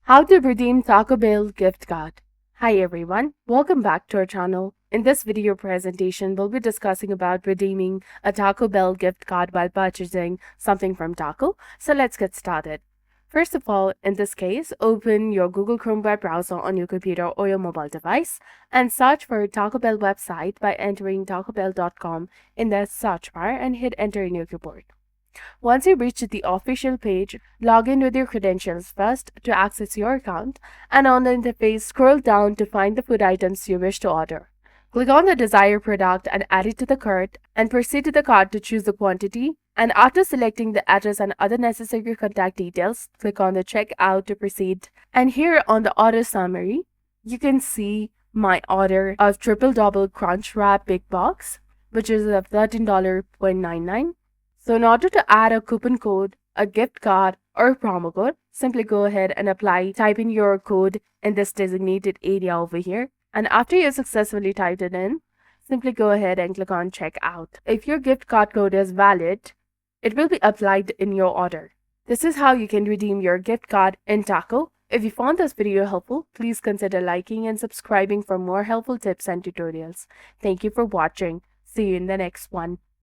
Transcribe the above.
How to redeem Taco Bell gift card. Hi everyone, welcome back to our channel. In this video presentation, we'll be discussing about redeeming a Taco Bell gift card while purchasing something from Taco. So let's get started. First of all, in this case, open your Google Chrome web browser on your computer or your mobile device and search for Taco Bell website by entering tacobell.com in the search bar and hit enter in your keyboard. Once you reach the official page, log in with your credentials first to access your account, and on the interface, scroll down to find the food items you wish to order. Click on the desired product and add it to the cart, and proceed to the cart to choose the quantity. And after selecting the address and other necessary contact details, click on the checkout to proceed. And here on the order summary, you can see my order of Triple Double Crunch Wrap Big Box, which is of $13.99. So in order to add a coupon code, a gift card, or a promo code, simply go ahead and type in your code in this designated area over here. And after you successfully typed it in, simply go ahead and click on checkout. If your gift card code is valid, it will be applied in your order. This is how you can redeem your gift card in Taco. If you found this video helpful, please consider liking and subscribing for more helpful tips and tutorials. Thank you for watching. See you in the next one.